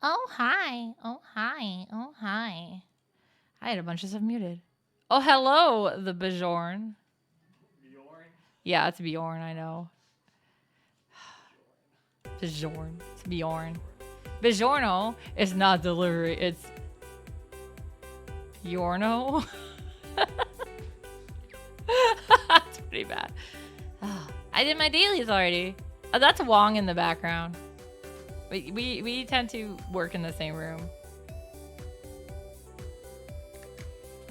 Oh, hi. Oh, hi. Oh, hi. I had a bunch of stuff muted. Oh, hello, the Bjorn. Bjorn? Yeah, it's Bjorn, I know. Bjorn. It's Bjorn. Bjorno is not delivery, it's Bjorno. That's pretty bad. I did my dailies already. Oh, that's Wong in the background. We tend to work in the same room.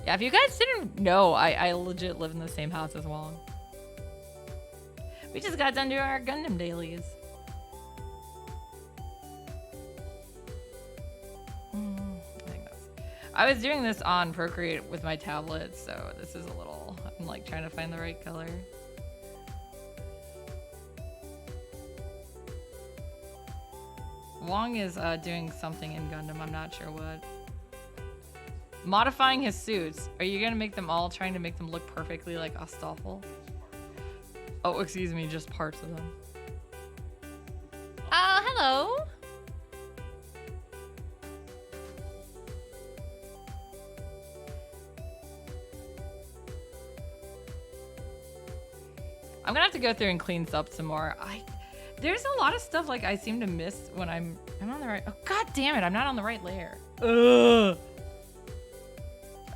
Yeah, if you guys didn't know, I legit live in the same house as Wong. We just got done doing our Gundam dailies. I was doing this on Procreate with my tablet, so this is a little... I'm like trying to find the right color. Wong is doing something in Gundam, I'm not sure what. Modifying his suits. Are you gonna make them all, trying to make them look perfectly like Astolfo? Oh, excuse me, just parts of them. Hello. I'm gonna have to go through and clean up some more. There's a lot of stuff like I seem to miss when I'm on the right. Oh, god damn it! I'm not on the right layer. Ugh.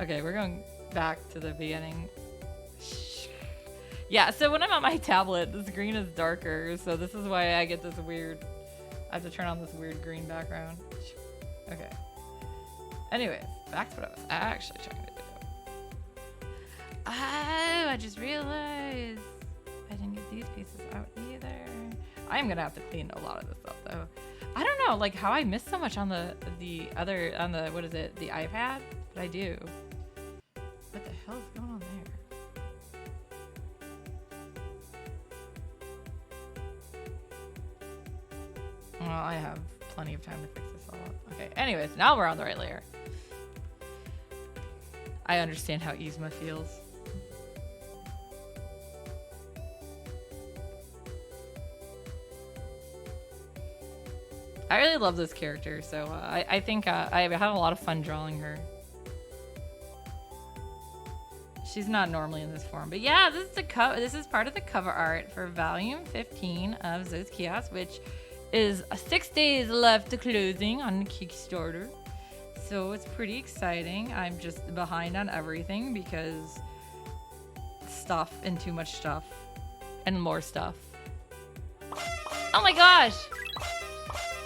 Okay, we're going back to the beginning. Yeah, so when I'm on my tablet, the screen is darker, so this is why I get this weird. I have to turn on this weird green background. Okay. Anyways, back to what I was actually trying to do. Oh, I just realized I didn't get these pieces out either. I'm gonna have to clean a lot of this up though. I don't know, like how I missed so much on the other, on the, what is it, the iPad? But I do. What the hell is going on there? Well, I have plenty of time to fix this all up. Okay, anyways, now we're on the right layer. I understand how Yzma feels. I really love this character, so I think I had a lot of fun drawing her. She's not normally in this form, but yeah, this is part of the cover art for Volume 15 of Zo's Kiosk, which is 6 days left to closing on Kickstarter. So it's pretty exciting. I'm just behind on everything because stuff and too much stuff and more stuff. Oh my gosh!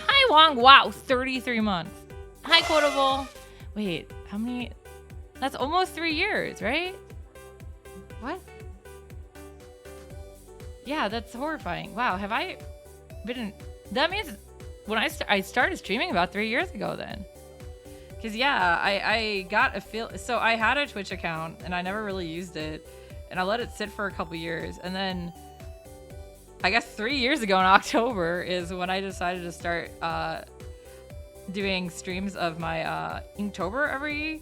Hi Wong, wow, 33 months. Hi Quotable. Wait, how many? That's almost 3 years, right? What? Yeah, that's horrifying. Wow, have I been? That means when I started streaming about 3 years ago then. Cause yeah, I got a feel. So I had a Twitch account and I never really used it, and I let it sit for a couple years, and then I guess 3 years ago in October is when I decided to start doing streams of my Inktober every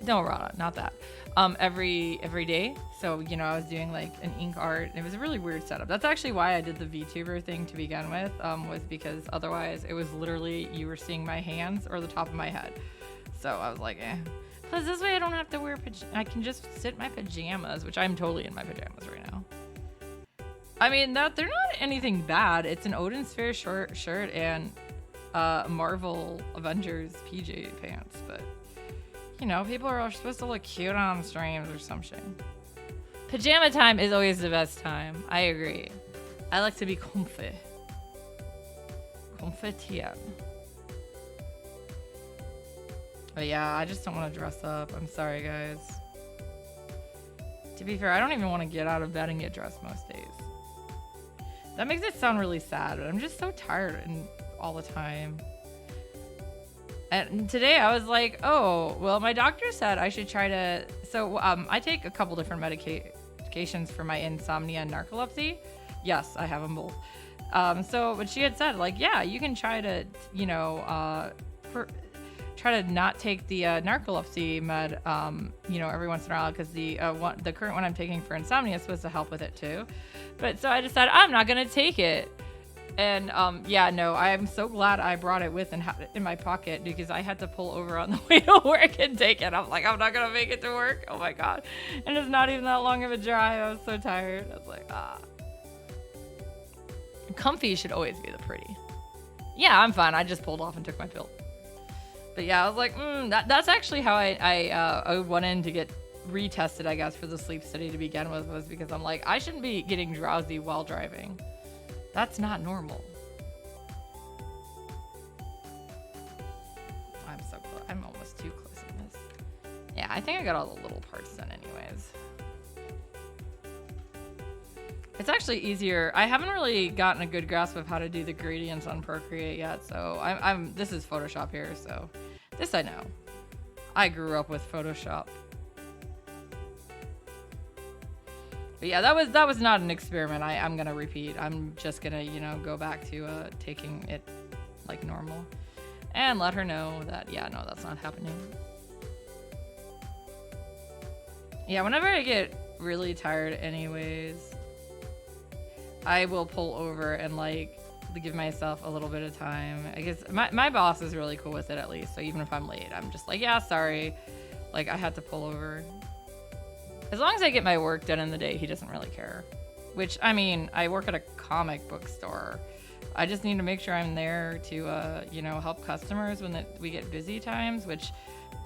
no, Rana, not that. Every day. So, you know, I was doing like an ink art. It was a really weird setup. That's actually why I did the VTuber thing to begin with, was because otherwise it was literally you were seeing my hands or the top of my head. So I was like, eh. Plus this way I don't have to wear I can just sit in my pajamas, which I'm totally in my pajamas right now. I mean, they're not anything bad. It's an Odin Sphere shirt and Marvel Avengers PJ pants, but you know, people are supposed to look cute on streams or some shit. Pajama time is always the best time. I agree. I like to be comfy. Confettien. But yeah, I just don't want to dress up. I'm sorry, guys. To be fair, I don't even want to get out of bed and get dressed most days. That makes it sound really sad, but I'm just so tired and all the time. And today I was like, oh, well, my doctor said I should try to... So I take a couple different medications for my insomnia and narcolepsy. Yes, I have them both. But she had said, like, yeah, you can try to, you know, try to not take the narcolepsy med, you know, every once in a while, because the current one I'm taking for insomnia is supposed to help with it too. But so I decided I'm not going to take it. And yeah, no, I'm so glad I brought it with and had it in my pocket, because I had to pull over on the way to work and take it. I'm like, I'm not gonna make it to work. Oh my god. And it's not even that long of a drive. I was so tired. I was like, ah. Comfy should always be the pretty. Yeah, I'm fine. I just pulled off and took my pill. But yeah, I was like, that's actually how I went in to get retested, I guess, for the sleep study to begin with, was because I'm like, I shouldn't be getting drowsy while driving. That's not normal. I'm so close. I'm almost too close in this. Yeah, I think I got all the little parts done anyways. It's actually easier. I haven't really gotten a good grasp of how to do the gradients on Procreate yet, so this is Photoshop here, so this I know. I grew up with Photoshop. But yeah, that was not an experiment. I'm gonna repeat. I'm just gonna, you know, go back to taking it like normal, and let her know that, yeah, no, that's not happening. Yeah, whenever I get really tired anyways, I will pull over and like give myself a little bit of time. I guess my boss is really cool with it, at least. So even if I'm late, I'm just like, yeah, sorry. Like, I had to pull over. As long as I get my work done in the day, he doesn't really care. Which, I mean, I work at a comic book store. I just need to make sure I'm there to, you know, help customers when we get busy times, which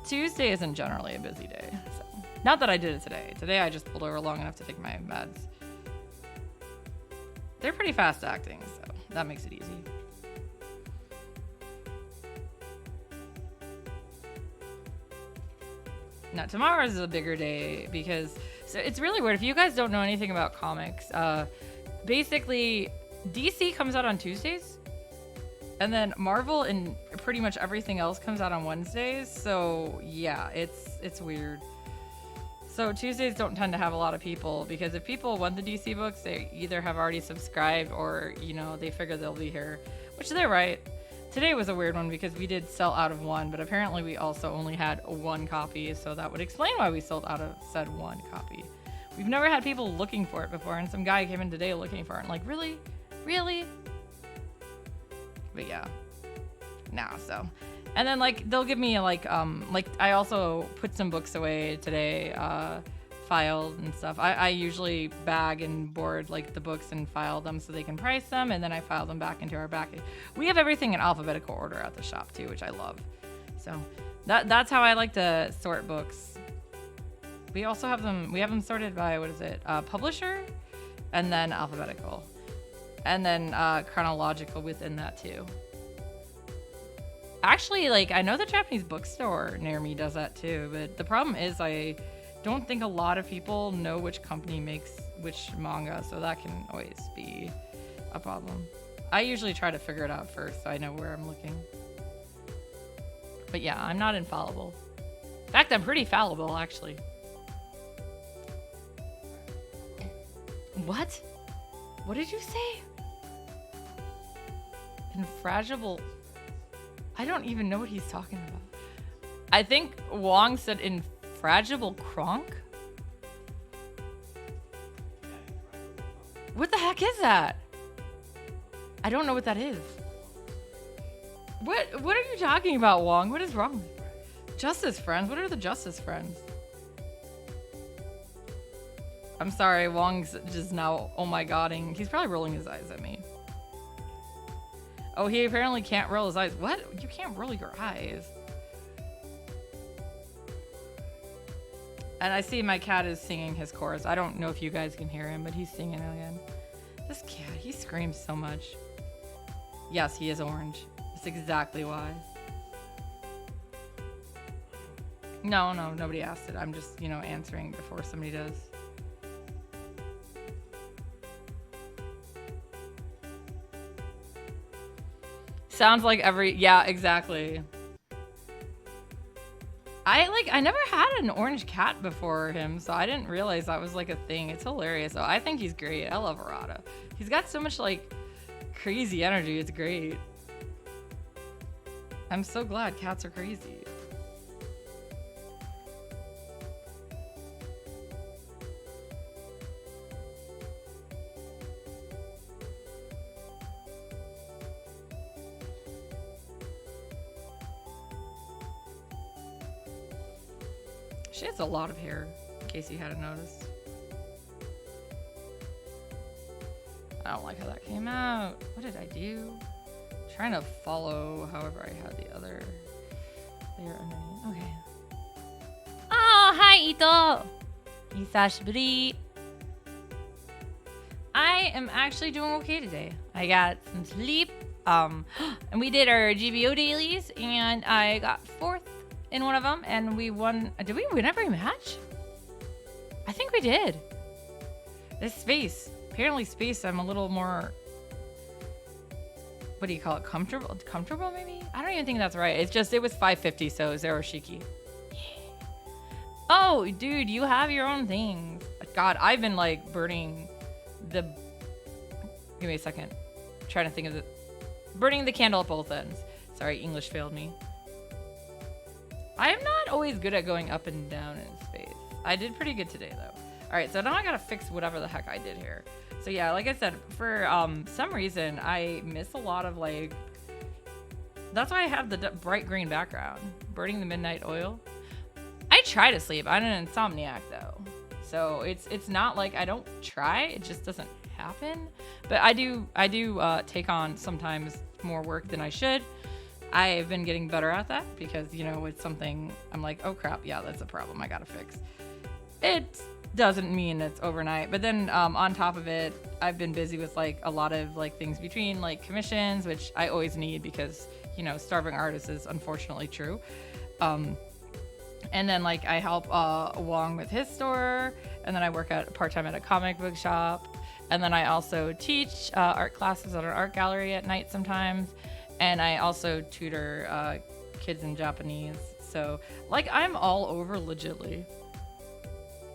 Tuesday isn't generally a busy day. So, not that I did it today. Today I just pulled over long enough to take my meds. They're pretty fast acting, so that makes it easy. Now, tomorrow is a bigger day because so it's really weird. If you guys don't know anything about comics, basically DC comes out on Tuesdays, and then Marvel and pretty much everything else comes out on Wednesdays. So yeah, it's weird. So Tuesdays don't tend to have a lot of people, because if people want the DC books, they either have already subscribed or, you know, they figure they'll be here, which they're right. Today was a weird one because we did sell out of one, but apparently we also only had one copy, so that would explain why we sold out of said one copy. We've never had people looking for it before, and some guy came in today looking for it, and like, really? Really? But yeah. Nah, so. And then, like, they'll give me, like, I also put some books away today, filed and stuff. I usually bag and board, like, the books and file them so they can price them, and then I file them back into our back. We have everything in alphabetical order at the shop, too, which I love. So that's how I like to sort books. We also have them sorted by, publisher, and then alphabetical. And then chronological within that, too. Actually, like, I know the Japanese bookstore near me does that too, but the problem is I don't think a lot of people know which company makes which manga, so that can always be a problem. I usually try to figure it out first so I know where I'm looking. But yeah, I'm not infallible. In fact, I'm pretty fallible, actually. What? What did you say? Infragile. I don't even know what he's talking about. I think Wong said infragile Kronk? What the heck is that? I don't know what that is. What are you talking about, Wong? What is wrong? Justice Friends? What are the Justice Friends? I'm sorry, Wong's just now oh my godding. He's probably rolling his eyes at me. Oh, he apparently can't roll his eyes. What? You can't roll your eyes. And I see my cat is singing his chorus. I don't know if you guys can hear him, but he's singing it again. This cat, he screams so much. Yes, he is orange. That's exactly why. No, nobody asked it. I'm just, answering before somebody does. Sounds like yeah, exactly. I never had an orange cat before him, so I didn't realize that was like a thing. It's hilarious. So I think he's great. I love Arata. He's got so much like crazy energy. It's great. I'm so glad cats are crazy. She has a lot of hair, in case you hadn't noticed. I don't like how that came out. What did I do? I'm trying to follow, however I had the other layer underneath. Okay. Oh, hi, Ito! Hisashiburi. I am actually doing okay today. I got some sleep, and we did our GBO dailies, and I got 4th in one of them, and we won. Did we win every match? I think we did. This space. Apparently space, I'm a little more, what do you call it? Comfortable maybe? I don't even think that's right. It's just, it was 550, so Zero Shiki. Yeah. Oh, dude, you have your own things. God, I've been like burning the, give me a second. I'm trying to think of it. Burning the candle at both ends. Sorry, English failed me. I am not always good at going up and down in space. I did pretty good today, though. All right, so now I gotta fix whatever the heck I did here. So yeah, like I said, for some reason, I miss a lot of like... That's why I have the bright green background. Burning the midnight oil. I try to sleep. I'm an insomniac, though. So it's not like I don't try. It just doesn't happen. But I do take on sometimes more work than I should. I've been getting better at that because, it's something I'm like, oh crap, yeah, that's a problem I gotta fix. It doesn't mean it's overnight, but then on top of it, I've been busy with like a lot of like things between like commissions, which I always need because, starving artist is unfortunately true. And then like I help Wong with his store, and then I work part-time at a comic book shop, and then I also teach art classes at an art gallery at night sometimes. And I also tutor kids in Japanese. So, like, I'm all over legitly.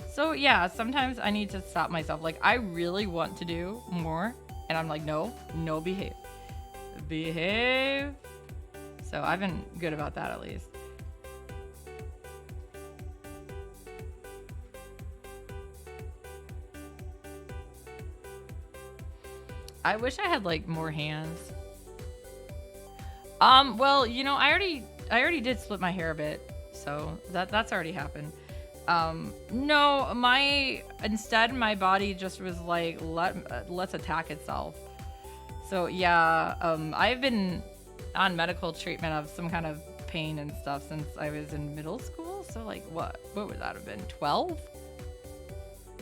So, yeah, sometimes I need to stop myself. Like, I really want to do more. And I'm like, no, behave. Behave. So, I've been good about that at least. I wish I had, like, more hands. Well, I already did split my hair a bit, so that's already happened. No, instead my body just was like, let's attack itself. So yeah, I've been on medical treatment of some kind of pain and stuff since I was in middle school. So like, what would that have been? 12?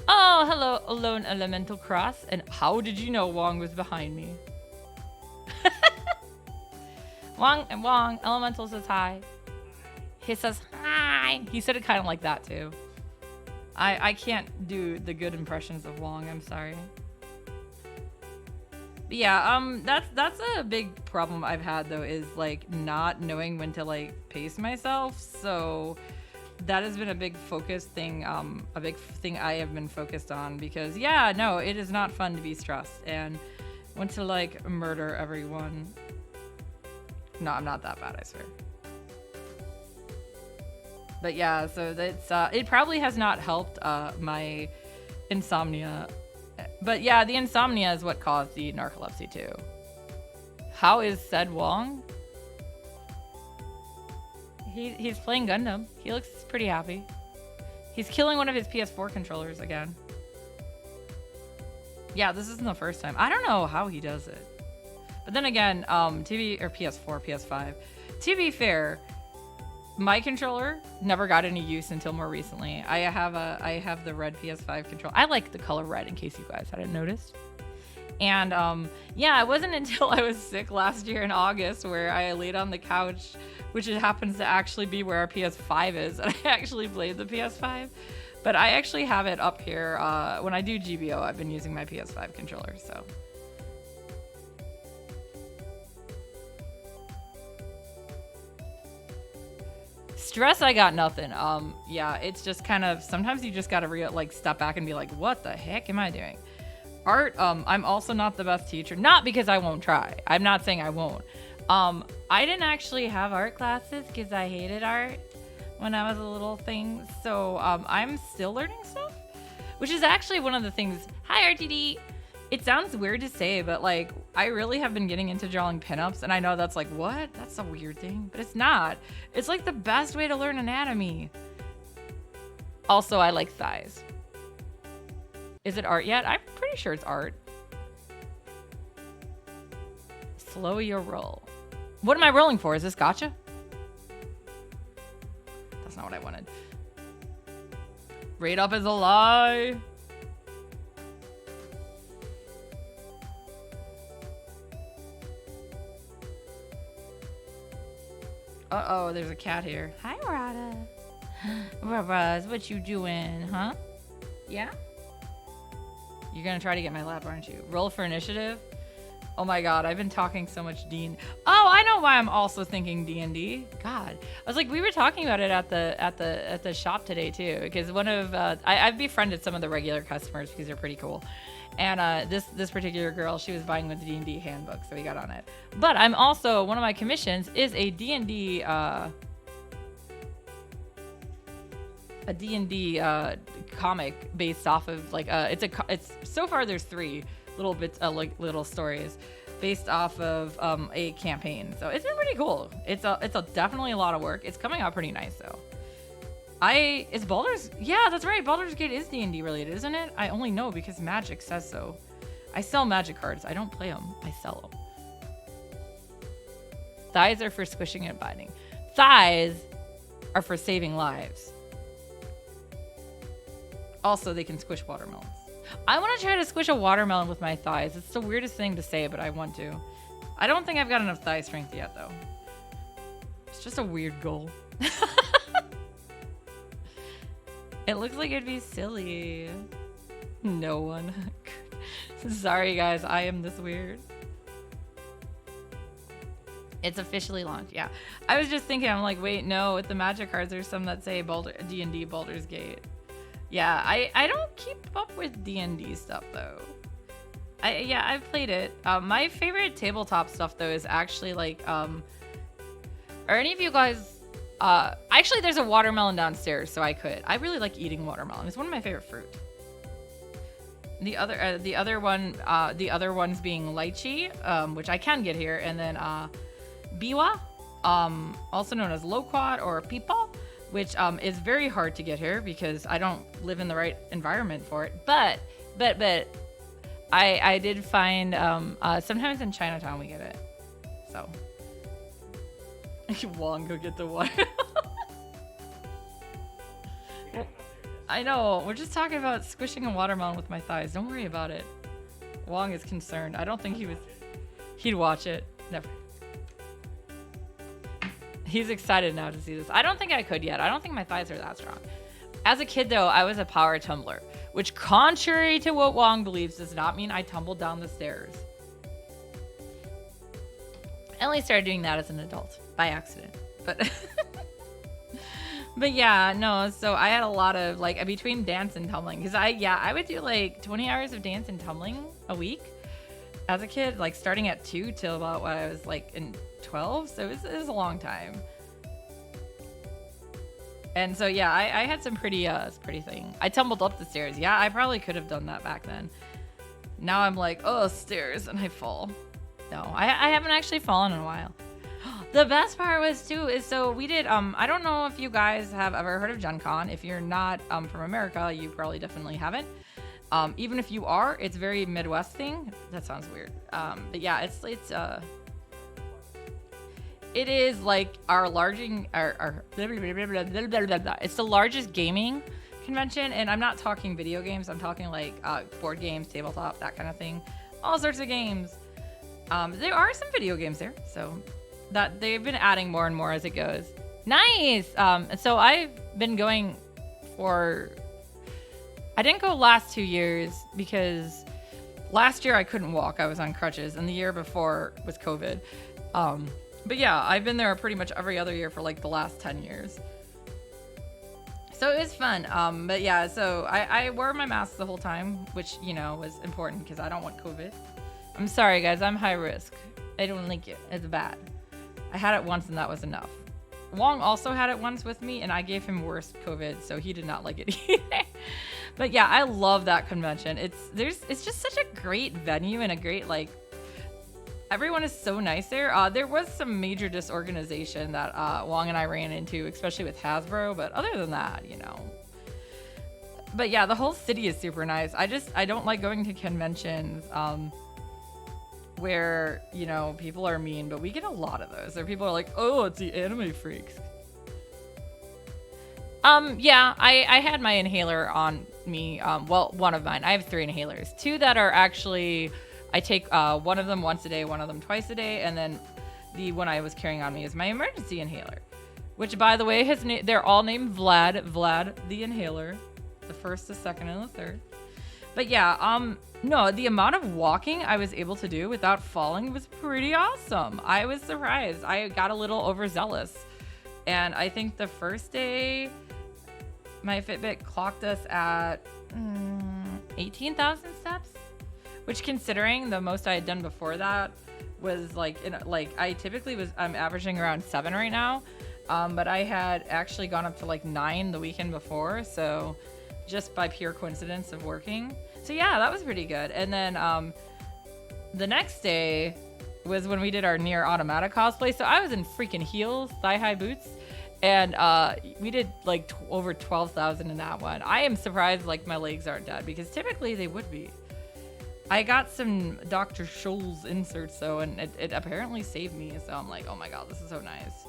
Oh, hello, Alone Elemental Cross. And how did you know Wong was behind me? Wong, Elemental says hi. He says hi. He said it kind of like that too. I can't do the good impressions of Wong. I'm sorry. But yeah, that's a big problem I've had though, is like not knowing when to like pace myself. So that has been a big focus thing, a big thing I have been focused on, because yeah, no, it is not fun to be stressed and want to like murder everyone. No, I'm not that bad, I swear. But yeah, so that's it probably has not helped my insomnia. But yeah, the insomnia is what caused the narcolepsy too. How is said Wong? He's playing Gundam. He looks pretty happy. He's killing one of his PS4 controllers again. Yeah, this isn't the first time. I don't know how he does it. But then again, TV or PS4, PS5. To be fair, my controller never got any use until more recently. I have the red PS5 controller. I like the color red, in case you guys hadn't noticed. And yeah, it wasn't until I was sick last year in August where I laid on the couch, which it happens to actually be where our PS5 is, and I actually played the PS5. But I actually have it up here. When I do GBO, I've been using my PS5 controller, so. Stress, I got nothing. Yeah, it's just kind of, sometimes you just gotta like step back and be like, what the heck am I doing? Art, I'm also not the best teacher. Not because I won't try. I'm not saying I won't. I didn't actually have art classes because I hated art when I was a little thing. So I'm still learning stuff, which is actually one of the things. Hi, RTD. It sounds weird to say, but like I really have been getting into drawing pinups, and I know that's like, what? That's a weird thing, but it's not. It's like the best way to learn anatomy. Also, I like thighs. Is it art yet? I'm pretty sure it's art. Slow your roll. What am I rolling for? Is this gotcha? That's not what I wanted. Rate up is a lie. Uh-oh, there's a cat here. Hi, Rada. Rada, what you doing, huh? Yeah? You're gonna try to get my lap, aren't you? Roll for initiative? Oh my god, I've been talking so much D&D. Oh, I know why I'm also thinking D&D. God, I was like, we were talking about it at the shop today too, because one of I've befriended some of the regular customers because they're pretty cool, and this particular girl, she was buying the D&D handbook, so we got on it. But I'm also, one of my commissions is a D&D comic based off of like it's so far there's 3 little bits like little stories based off of a campaign, so it's been pretty cool. It's definitely a lot of work. It's coming out pretty nice though. Is Baldur's, yeah, that's right, Baldur's Gate is D&D related, isn't it? I only know because Magic says so. I sell Magic cards. I don't play them, I sell them. Thighs are for squishing and binding. Thighs are for saving lives. Also, they can squish watermelons. I want to try to squish a watermelon with my thighs. It's the weirdest thing to say, but I want to. I don't think I've got enough thigh strength yet, though. It's just a weird goal. It looks like it'd be silly. No one. Sorry, guys. I am this weird. It's officially launched. Yeah. I was just thinking, I'm like, wait, no. With the Magic cards, there's some that say D&D Baldur's Gate. Yeah, I don't keep up with D&D stuff though. I've played it. My favorite tabletop stuff though is actually like are any of you guys actually there's a watermelon downstairs, so I really like eating watermelon. It's one of my favorite fruit. The other ones being lychee, which I can get here, and then biwa, also known as loquat or peepaw, which is very hard to get here because I don't live in the right environment for it. But I did find sometimes in Chinatown we get it. So Wong, go get the water. I know, we're just talking about squishing a watermelon with my thighs. Don't worry about it. Wong is concerned. I don't think he'd watch it. Never. He's excited now to see this. I don't think I could yet. I don't think my thighs are that strong. As a kid, though, I was a power tumbler, which, contrary to what Wong believes, does not mean I tumbled down the stairs. I only started doing that as an adult by accident, but but yeah, no. So I had a lot of like between dance and tumbling, because I would do like 20 hours of dance and tumbling a week as a kid, like starting at 2 till about when I was like in 12. So it was a long time. And so yeah, I had some pretty thing. I tumbled up the stairs. Yeah, I probably could have done that back then. Now I'm like, oh, stairs, and I fall. No, I haven't actually fallen in a while. The best part was too is so we did I don't know if you guys have ever heard of Gen Con. If you're not from America, you probably definitely haven't. Even if you are, it's very Midwest thing. That sounds weird. But yeah, it is like our it's the largest gaming convention, and I'm not talking video games. I'm talking like board games, tabletop, that kind of thing. All sorts of games. There are some video games there, so that they've been adding more and more as it goes. Nice. So I've been going for. I didn't go last 2 years because last year I couldn't walk. I was on crutches, and the year before was COVID. But yeah, I've been there pretty much every other year for like the last 10 years. So it was fun. But yeah, so I wore my mask the whole time, which, you know, was important because I don't want COVID. I'm sorry, guys. I'm high risk. I don't like it. It's bad. I had it once, and that was enough. Wong also had it once with me, and I gave him worse COVID, so he did not like it either. But yeah, I love that convention. It's just such a great venue and a great, like, everyone is so nice there. There was some major disorganization that Wong and I ran into, especially with Hasbro, but other than that, you know. But yeah, the whole city is super nice. I don't like going to conventions where, you know, people are mean, but we get a lot of those. There people are like, oh, it's the anime freaks. Yeah, I had my inhaler on me. Well, one of mine. I have 3 inhalers. 2 that are actually, I take one of them once a day, one of them twice a day, and then the one I was carrying on me is my emergency inhaler, which, by the way, they're all named Vlad. Vlad the inhaler, the first, the second, and the third. But yeah, no, the amount of walking I was able to do without falling was pretty awesome. I was surprised. I got a little overzealous, and I think the first day, my Fitbit clocked us at 18,000 steps, which, considering the most I had done before that was like, I'm averaging around 7 right now. But I had actually gone up to like 9 the weekend before. So just by pure coincidence of working. So yeah, that was pretty good. And then the next day was when we did our Nier Automata cosplay. So I was in freaking heels, thigh-high boots. And we did like over 12,000 in that one. I am surprised like my legs aren't dead, because typically they would be. I got some Dr. Scholl's inserts though, and it apparently saved me. So I'm like, oh my god, this is so nice.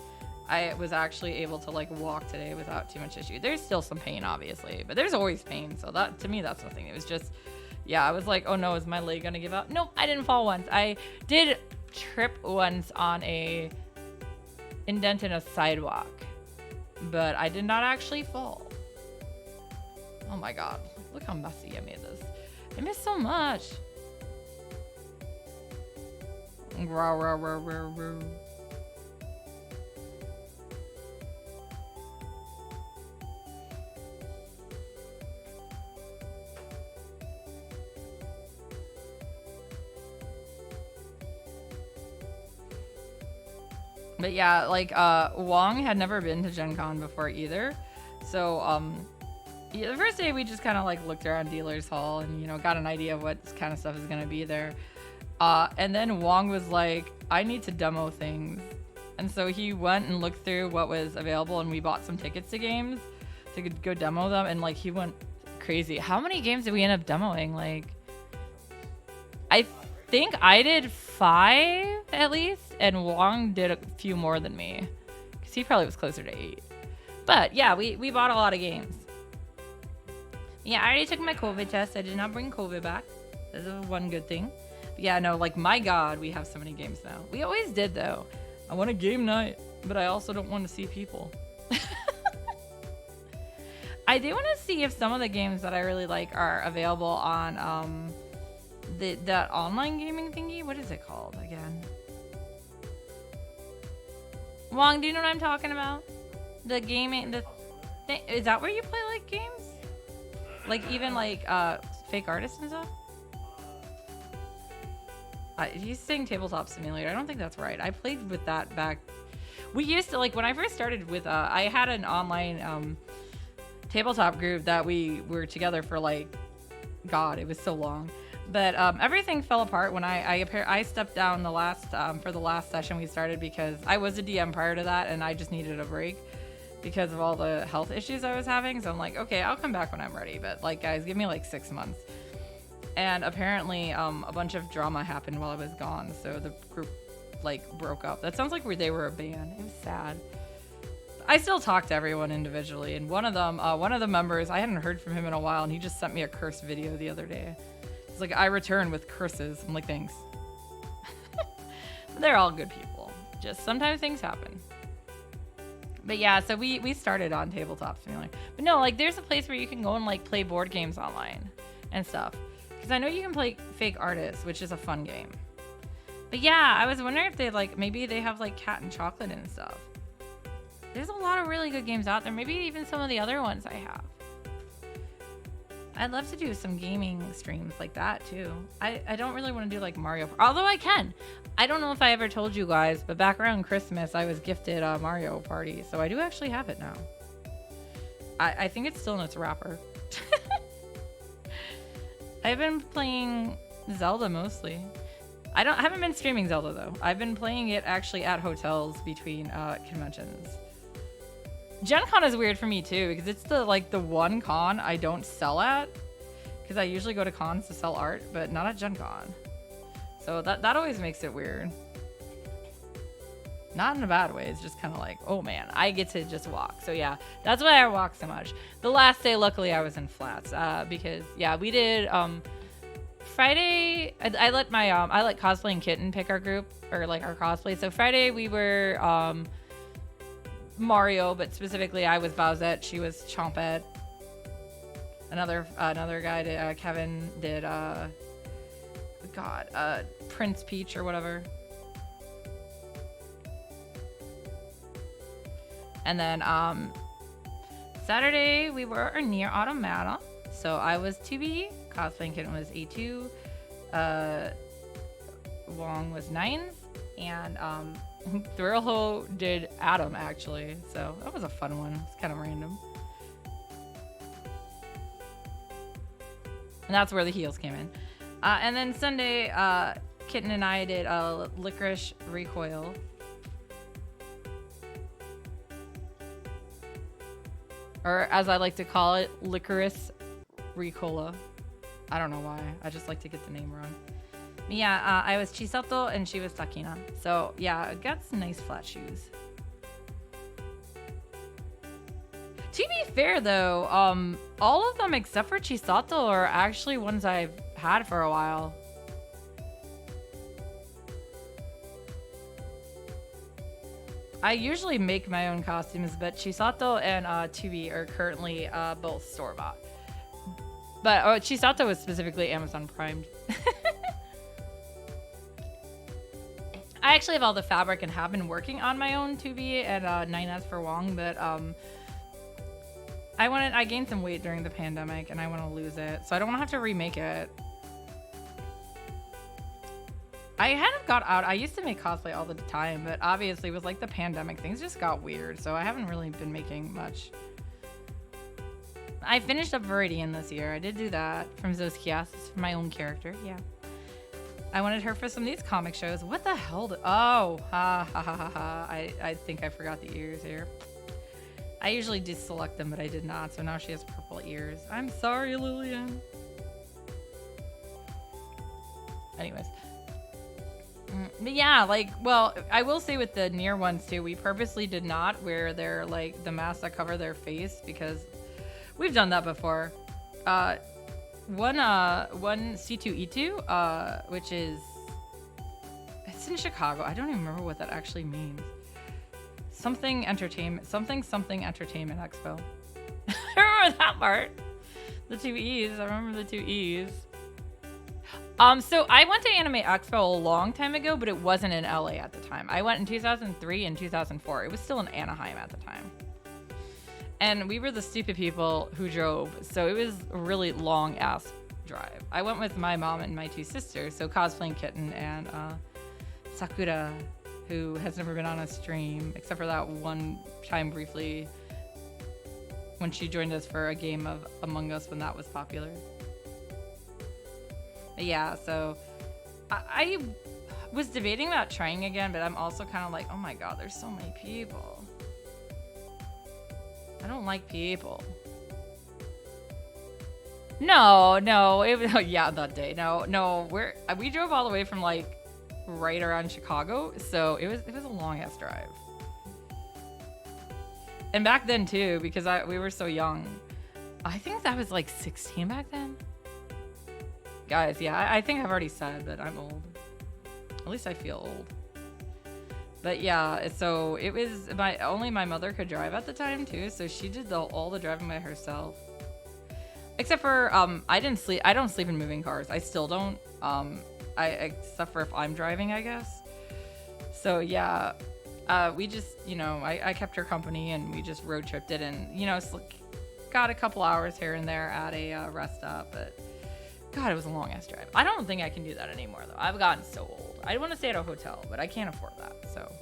I was actually able to like walk today without too much issue. There's still some pain, obviously, but there's always pain. So that, to me, that's nothing. It was just, yeah, I was like, oh no, is my leg gonna give up? Nope, I didn't fall once. I did trip once on a indent in a sidewalk, but I did not actually fall. Oh my god, look how messy I made this. I missed so much. But yeah, like Wong had never been to Gen Con before either. So yeah, the first day we just kind of like looked around Dealer's Hall and, you know, got an idea of what kind of stuff is going to be there. And then Wong was like, I need to demo things. And so he went and looked through what was available, and we bought some tickets to games to go demo them. And like, he went crazy. How many games did we end up demoing? Like, I think I did 5 at least, and Wong did a few more than me, because he probably was closer to 8. But yeah, we bought a lot of games. Yeah, I already took my COVID test. I did not bring COVID back. This is one good thing. But yeah, no, like, my god, we have so many games now. We always did, though. I want a game night. but I also don't want to see people. I do want to see if some of the games that I really like are available on that online gaming thingy. What is it called again? Wong, do you know what I'm talking about? The gaming, the thing. Is that where you play like games? Like even like fake artists and stuff? He's saying Tabletop Simulator. I don't think that's right. I played with that back. We used to, like, when I first started with, I had an online tabletop group that we were together for, like, God, it was so long. But everything fell apart when I stepped down the last for the last session we started because I was a DM prior to that and I just needed a break because of all the health issues I was having. So I'm like, okay, I'll come back when I'm ready. But, like, guys, give me, like, 6 months. And apparently, a bunch of drama happened while I was gone, so the group, like, broke up. That sounds like they were a band. It was sad. I still talk to everyone individually, and one of the members, I hadn't heard from him in a while, and he just sent me a curse video the other day. It's like, I return with curses. I'm like, thanks. They're all good people. Just sometimes things happen. But yeah, so we started on Tabletop Simulator. But no, like, there's a place where you can go and, like, play board games online and stuff. Because I know you can play Fake Artists, which is a fun game. But yeah, I was wondering if they, like, maybe they have, like, Cat and Chocolate and stuff. There's a lot of really good games out there. Maybe even some of the other ones I have. I'd love to do some gaming streams like that, too. I don't really want to do, like, Mario. Although I can. I don't know if I ever told you guys, but back around Christmas, I was gifted a Mario Party. So I do actually have it now. I think it's still in its wrapper. I've been playing Zelda mostly. I haven't been streaming Zelda though. I've been playing it actually at hotels between conventions. Gen Con is weird for me too because it's the one con I don't sell at because I usually go to cons to sell art, but not at Gen Con. So that always makes it weird. Not in a bad way. It's just kind of like, oh man, I get to just walk. So yeah, that's why I walk so much. The last day, luckily, I was in flats because yeah, we did Friday. I let Cosplay and Kitten pick our group or like our cosplay. So Friday we were Mario, but specifically I was Bowsette. She was Chompette. Another guy did Kevin did Prince Peach or whatever. And then Saturday we were near Automata. So I was 2B, Cosplay and Kitten was A2, Wong was 9s, and Thrillho did Adam actually. So that was a fun one. It's kind of random. And that's where the heels came in. And then Sunday, Kitten and I did Licorice Recoil. Or as I like to call it, Licorice Ricola. I don't know why. I just like to get the name wrong. But yeah, I was Chisato and she was Takina. So yeah, I got some nice flat shoes. To be fair though, all of them except for Chisato are actually ones I've had for a while. I usually make my own costumes, but Chisato and Tubi are currently both store-bought. But Chisato was specifically Amazon Primed. I actually have all the fabric and have been working on my own Tubi and 9S for Wong, but I gained some weight during the pandemic and I want to lose it, so I don't want to have to remake it. I kind of got out. I used to make cosplay all the time, but obviously with like the pandemic, things just got weird, so I haven't really been making much. I finished up Viridian this year. I did do that from Zoskias for my own character, yeah. I wanted her for some of these comic shows. What the hell? Oh, ha ha ha ha ha. I think I forgot the ears here. I usually do select them, but I did not, so now she has purple ears. I'm sorry, Lillian. Anyways. But yeah, like, well, I will say with the near ones too, we purposely did not wear their, like, the masks that cover their face because we've done that before. One C2E2, which is, it's in Chicago. I don't even remember what that actually means. something entertainment, something entertainment expo. I remember that part. The two E's. I remember the two E's. So I went to Anime Expo a long time ago, but it wasn't in LA at the time. I went in 2003 and 2004. It was still in Anaheim at the time. And we were the stupid people who drove, so it was a really long ass drive. I went with my mom and my two sisters, so Cosplaying Kitten and Sakura, who has never been on a stream except for that one time briefly when she joined us for a game of Among Us when that was popular. But yeah, so I was debating about trying again, but I'm also kind of like, oh my god, there's so many people. I don't like people. No, yeah, that day. No, we drove all the way from like right around Chicago, so it was a long ass drive. And back then too, because we were so young. I think that was like 16 back then. Guys, yeah, I think I've already said that I'm old. At least I feel old. But yeah, so it was only my mother could drive at the time too, so she did all the driving by herself. Except for I don't sleep in moving cars. I still don't. Except for if I'm driving, I guess. So yeah, we just, I kept her company and we just road tripped it and got a couple hours here and there at a rest stop, but God, it was a long ass drive. I don't think I can do that anymore though. I've gotten so old. I want to stay at a hotel, but I can't afford that. So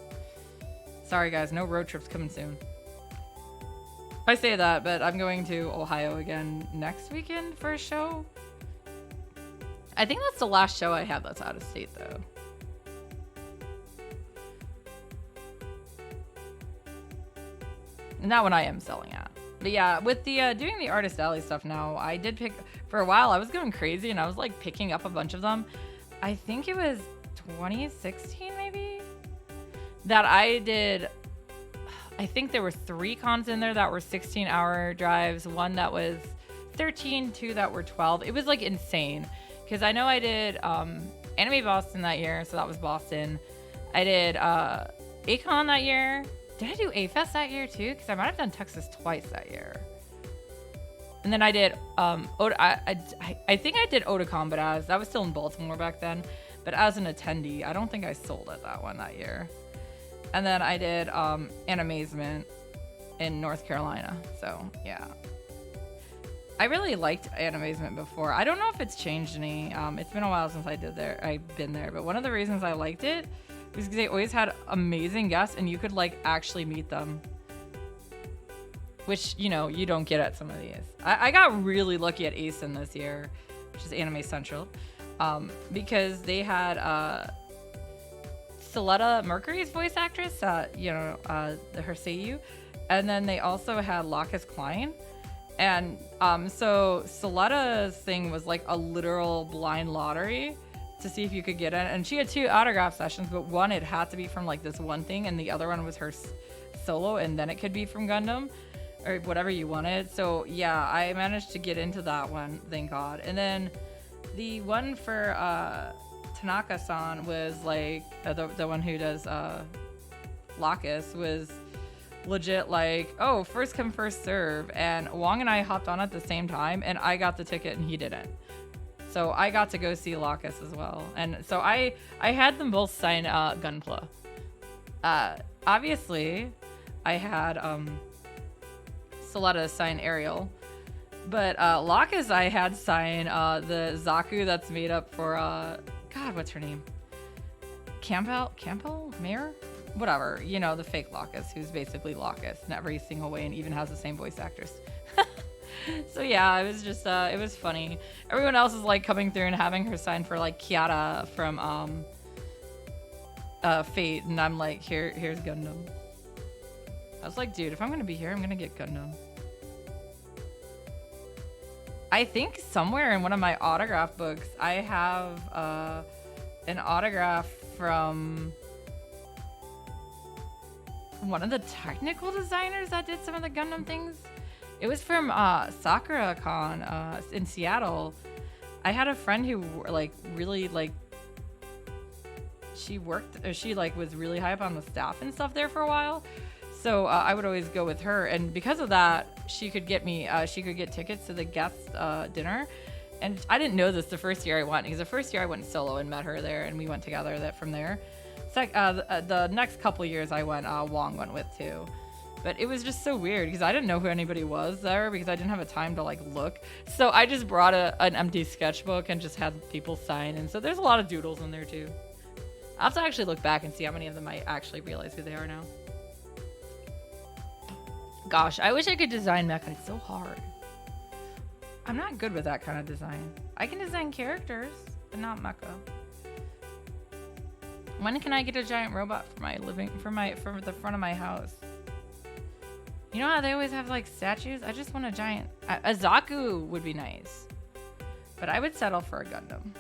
sorry guys, no road trips coming soon. I say that, but I'm going to Ohio again next weekend for a show. I think that's the last show I have that's out of state though. And that one I am selling at. But yeah, with the doing the Artist Alley stuff now, I did pick, for a while I was going crazy and I was like picking up a bunch of them. I think it was 2016 maybe that I did. I think there were 3 cons in there that were 16-hour drives, one that was 13, 2 that were 12. It was like insane because I know I did Anime Boston that year, so that was Boston. I did A-Con that year. Did I do A-Fest that year too? Because I might have done Texas twice that year. And then I did I think I did Otakon, but that was still in Baltimore back then. But as an attendee, I don't think I sold at that one that year. And then I did Animazement in North Carolina. So yeah, I really liked Animazement before. I don't know if it's changed any. It's been a while since I've been there. But one of the reasons I liked it was because they always had amazing guests, and you could like actually meet them, which you don't get at some of these. I got really lucky at ASIN this year, which is Anime Central, because they had Soletta Mercury's voice actress, her seiyuu, and then they also had Lacus Klein, and so Soletta's thing was like a literal blind lottery to see if you could get in, and she had 2 autograph sessions, but one it had to be from like this one thing, and the other one was her solo, and then it could be from Gundam or whatever you wanted. So yeah, I managed to get into that one, thank God. And then the one for Tanaka-san was like the one who does Lacus was legit like, oh, first come first serve, and Wong and I hopped on at the same time, and I got the ticket and he didn't. So I got to go see Lacus as well, and so I had them both sign Gunpla. Obviously I had Soletta sign Ariel, but Lacus I had sign the Zaku that's made up for God, what's her name? Campbell? Mayor? Whatever. The fake Lacus, who's basically Lacus in every single way and even has the same voice actress. So yeah, it was just, it was funny. Everyone else is like coming through and having her sign for like Kiara from Fate, and I'm like, here's Gundam. I was like, dude, if I'm gonna be here, I'm gonna get Gundam. I think somewhere in one of my autograph books, I have an autograph from one of the technical designers that did some of the Gundam things. It was from Sakura Con in Seattle. I had a friend who like really like she was really high up on the staff and stuff there for a while. So I would always go with her, and because of that, she could get me. She could get tickets to the guest dinner, and I didn't know this the first year I went, because the first year I went solo and met her there, and we went together. That from there, the next couple years I went, Wong went with too. But it was just so weird because I didn't know who anybody was there because I didn't have a time to like look. So I just brought an empty sketchbook and just had people sign. And so there's a lot of doodles in there too. I'll have to actually look back and see how many of them I actually realize who they are now. Gosh, I wish I could design mecha. It's so hard. I'm not good with that kind of design. I can design characters, but not mecha. When can I get a giant robot for my living, for the front of my house? You know how they always have like statues? I just want a giant. A Zaku would be nice, but I would settle for a Gundam.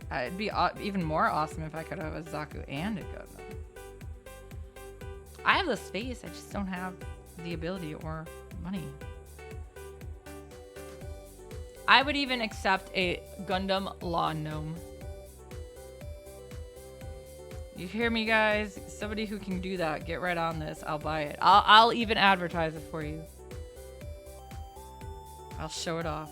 It'd be even more awesome if I could have a Zaku and a Gundam. I have the space, I just don't have the ability or money. I would even accept a Gundam lawn gnome. You hear me, guys? Somebody who can do that, get right on this. I'll buy it. I'll even advertise it for you. I'll show it off.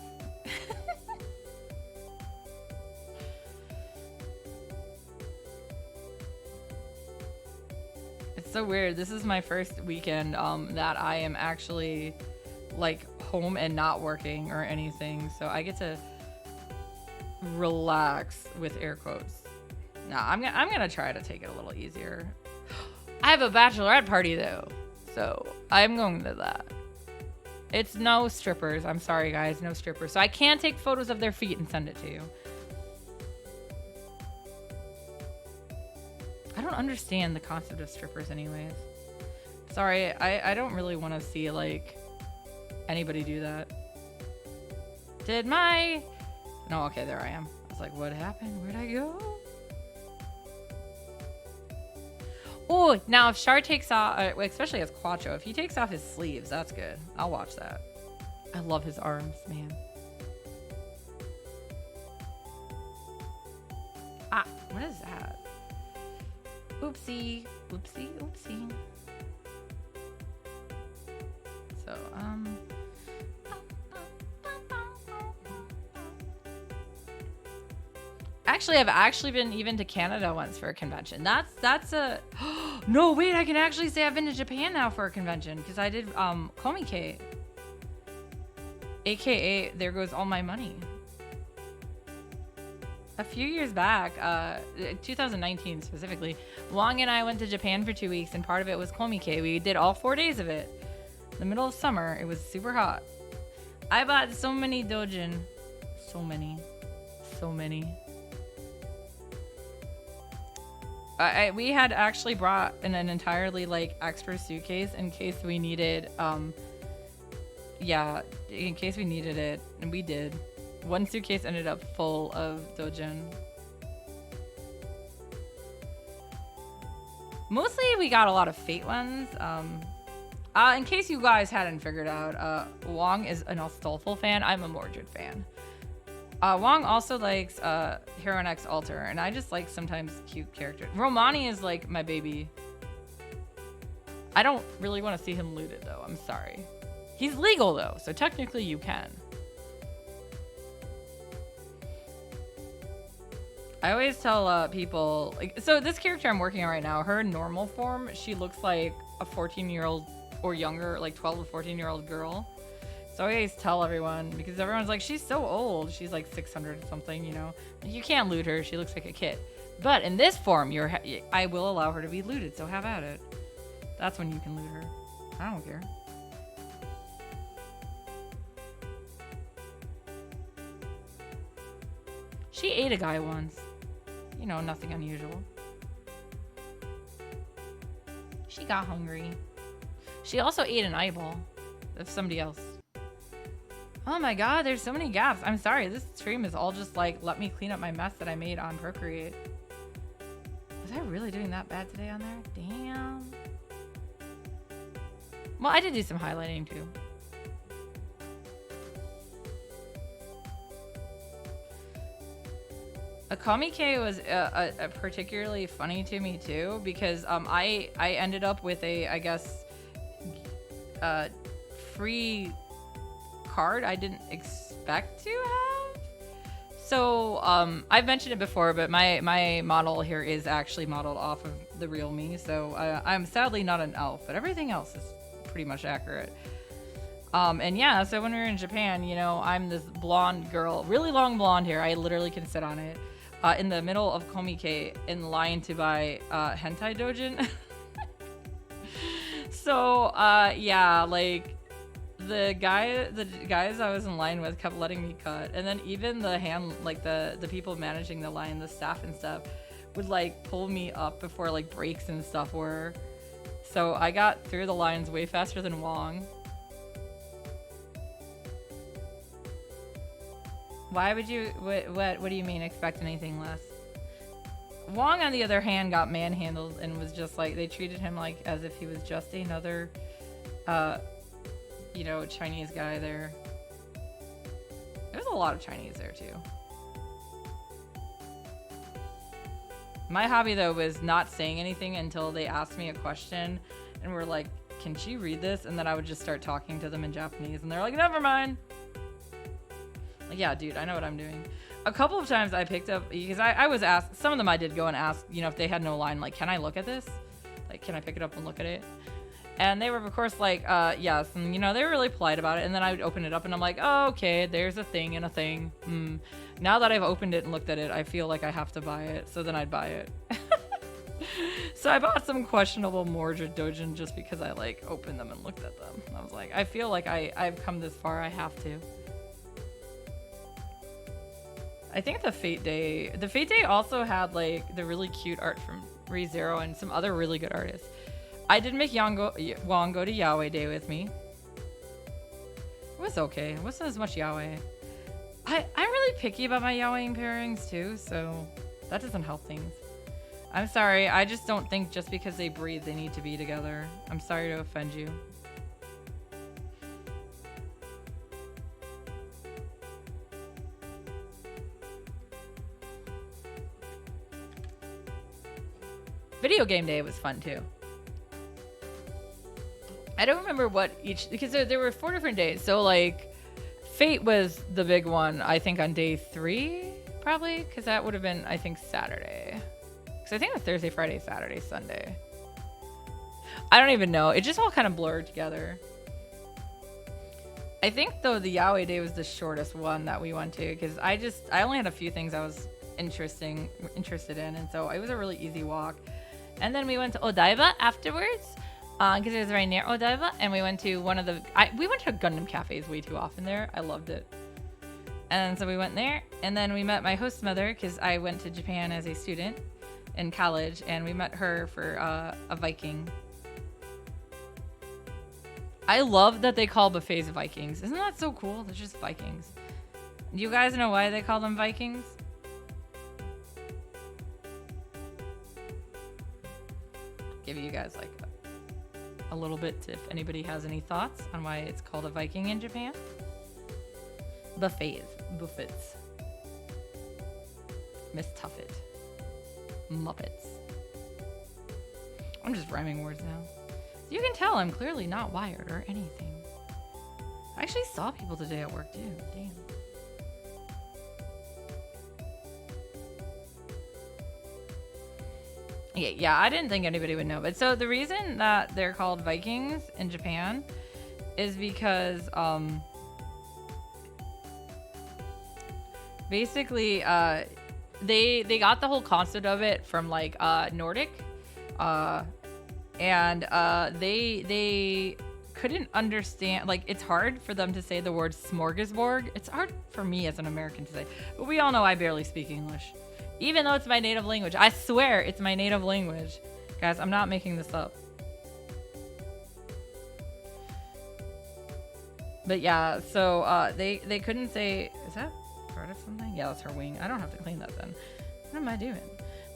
It's so weird. This is my first weekend that I am actually like home and not working or anything. So I get to relax with air quotes. No, I'm gonna try to take it a little easier. I have a bachelorette party though, so I'm going to that. It's no strippers. I'm sorry guys, no strippers. So I can take photos of their feet and send it to you. I don't understand the concept of strippers anyways. Sorry, I don't really want to see like anybody do that. No, okay, there I am. I was like, what happened? Where'd I go? Oh, now if Char takes off, especially as Quattro, if he takes off his sleeves, that's good. I'll watch that. I love his arms, man. Ah, what is that? Oopsie, oopsie, oopsie. So, Actually, I've actually been even to Canada once for a convention. That's a no wait. I can actually say I've been to Japan now for a convention because I did Komike, aka There Goes All My Money. A few years back, 2019 specifically, Wong and I went to Japan for 2 weeks, and part of it was Komike. We did all 4 days of it. In the middle of summer, it was super hot. I bought so many dojin, so many. We had actually brought an entirely like extra suitcase in case we needed in case we needed it, and we did. One suitcase ended up full of dojin. Mostly we got a lot of Fate ones. In case you guys hadn't figured out, Wong is an Astolfo fan. I'm a Mordred fan. Wong also likes Hero X Alter, and I just like sometimes cute characters. Romani is like my baby. I don't really want to see him looted though, I'm sorry. He's legal though, so technically you can. I always tell people, like, so this character I'm working on right now, her normal form, she looks like a 14-year-old or younger, like 12 to 14-year-old girl. So I always tell everyone, because everyone's like, she's so old. She's like 600 or something, you know. You can't loot her. She looks like a kid. But in this form, I will allow her to be looted, so have at it. That's when you can loot her. I don't care. She ate a guy once. You know, nothing unusual. She got hungry. She also ate an eyeball of somebody else. Oh my god, there's so many gaps. I'm sorry, this stream is all just like, let me clean up my mess that I made on Procreate. Was I really doing that bad today on there? Damn. Well, I did do some highlighting too. A Komike was particularly funny to me too because I ended up with a, I guess, free card I didn't expect to have. So I've mentioned it before, but my model here is actually modeled off of the real me. So I'm sadly not an elf, but everything else is pretty much accurate. And yeah, so when we were in Japan, you know, I'm this blonde girl, really long blonde hair. I literally can sit on it. In the middle of Komike in line to buy hentai dojin. So yeah, like the guys I was in line with kept letting me cut, and then even the people managing the line, the staff and stuff, would like pull me up before like breaks and stuff were. So I got through the lines way faster than Wong. Why would you, what do you mean expect anything less? Wong, on the other hand, got manhandled and was just like, they treated him like as if he was just another, you know, Chinese guy there. There was a lot of Chinese there too. My hobby though was not saying anything until they asked me a question and were like, can she read this? And then I would just start talking to them in Japanese and they're like, never mind. Like, yeah, dude, I know what I'm doing. A couple of times I picked up, because I was asked, some of them I did go and ask, you know, if they had no line, like, can I look at this? Like, can I pick it up and look at it? And they were, of course, like, yes. And, you know, they were really polite about it. And then I would open it up and I'm like, oh, okay, there's a thing and a thing. Now that I've opened it and looked at it, I feel like I have to buy it. So then I'd buy it. So I bought some questionable Mordred Dojin just because I, like, opened them and looked at them. I was like, I feel like I've come this far. I have to. I think the Fate Day also had like the really cute art from ReZero and some other really good artists. I did make Wong go to Yaoi Day with me. It was okay. It wasn't as much Yaoi. I'm really picky about my Yaoi pairings too, so that doesn't help things. I'm sorry. I just don't think just because they breathe they need to be together. I'm sorry to offend you. Video game day was fun too. I don't remember what each, because there were 4 different days. So like Fate was the big one, I think on day 3 probably, because that would have been, I think, Saturday. Because I think it was Thursday, Friday, Saturday, Sunday. I don't even know. It just all kind of blurred together. I think though the Yaoi Day was the shortest one that we went to, because I only had a few things I was interested in, and so it was a really easy walk. And then we went to Odaiba afterwards, because it was right near Odaiba, and we went to we went to Gundam cafes way too often there. I loved it. And so we went there, and then we met my host mother, because I went to Japan as a student in college, and we met her for a Viking. I love that they call buffets Vikings. Isn't that so cool? They're just Vikings. Do you guys know why they call them Vikings? Give you guys like a little bit if anybody has any thoughts on why it's called a Viking in Japan. Buffets. Miss Tuffet. Muppets. I'm just rhyming words now. You can tell I'm clearly not wired or anything. I actually saw people today at work too. Damn. Yeah, I didn't think anybody would know. But so the reason that they're called Vikings in Japan is because basically they got the whole concept of it from like Nordic, and they couldn't understand, like, it's hard for them to say the word smorgasbord. It's hard for me as an American to say, but we all know I barely speak English. Even though it's my native language. I swear it's my native language. Guys, I'm not making this up. But yeah, so they couldn't say, is that part of something? Yeah, that's her wing. I don't have to clean that then. What am I doing?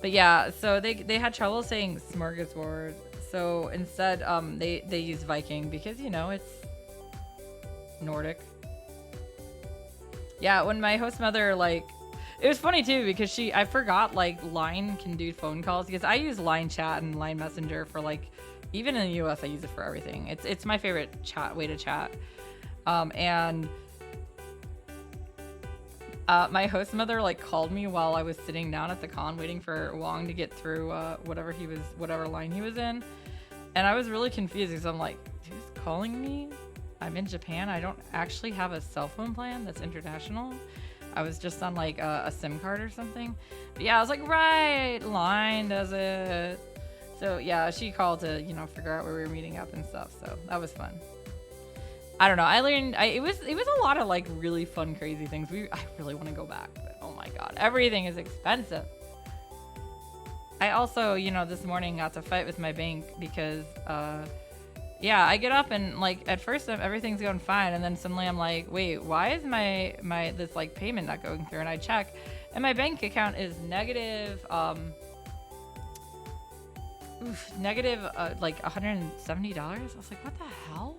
But yeah, so they had trouble saying smorgasbord. So instead, they use Viking because, you know, it's Nordic. Yeah, when my host mother, like, It was funny too because I forgot like Line can do phone calls because I use Line Chat and Line Messenger for like, even in the US I use it for everything. It's my favorite way to chat. And my host mother like called me while I was sitting down at the con waiting for Wong to get through whatever line he was in, and I was really confused because I'm like, who's calling me? I'm in Japan. I don't actually have a cell phone plan that's international. I was just on like a SIM card or something. But yeah, I was like, right, Line does it. So yeah, she called to figure out where we were meeting up and stuff. So that was fun. I don't know. I learned. It was a lot of like really fun, crazy things. I really want to go back, but oh my god, everything is expensive. I also, this morning got to fight with my bank because, yeah, I get up and like at first everything's going fine, and then suddenly I'm like, wait, why is my this like payment not going through? And I check, and my bank account is negative, like $170. I was like, what the hell?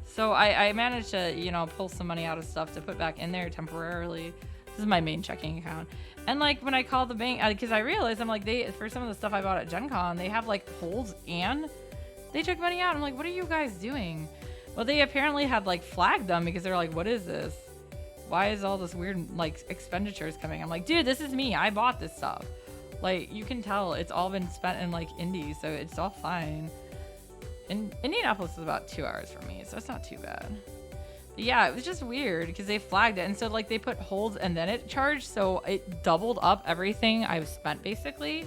So I managed to, pull some money out of stuff to put back in there temporarily. This is my main checking account. And like when I called the bank, because I realized I'm like, for some of the stuff I bought at Gen Con, they have like holds and they took money out. I'm like, what are you guys doing? Well, they apparently had like flagged them because they're like, what is this? Why is all this weird like expenditures coming? I'm like, dude, this is me. I bought this stuff. Like you can tell it's all been spent in like indie, so it's all fine. And Indianapolis is about 2 hours from me, so it's not too bad. But yeah, it was just weird because they flagged it, and so like they put holds and then it charged, so it doubled up everything I've spent basically.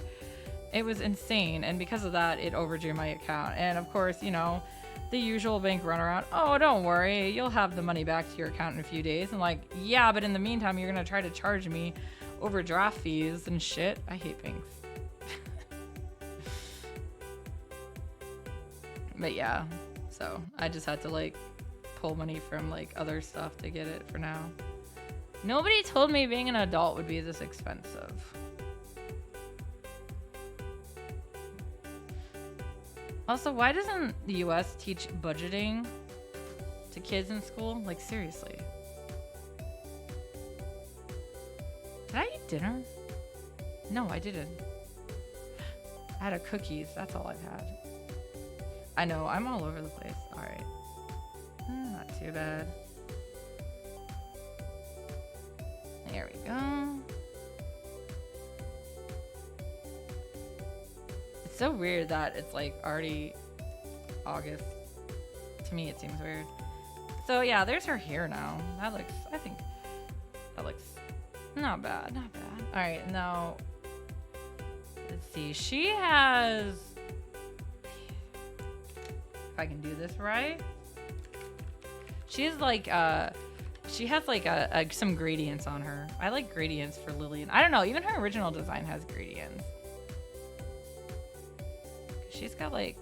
It was insane, and because of that, it overdrew my account. And of course, the usual bank runaround. Oh, don't worry, you'll have the money back to your account in a few days. I'm like, yeah, but in the meantime, you're gonna try to charge me overdraft fees and shit. I hate banks. But yeah, so I just had to like pull money from like other stuff to get it for now. Nobody told me being an adult would be this expensive. Also, why doesn't the US teach budgeting to kids in school? Like seriously. Did I eat dinner? No, I didn't. I had a cookies, that's all I've had. I know, I'm all over the place. Alright. Not too bad. There we go. It's so weird that it's like already August. To me, it seems weird. So yeah, there's her hair now. I think that looks not bad, not bad. Alright, now, let's see. She has... I can do this right. She's like she has like some gradients on her. I like gradients for Lillian. I don't know, even her original design has gradients. She's got like,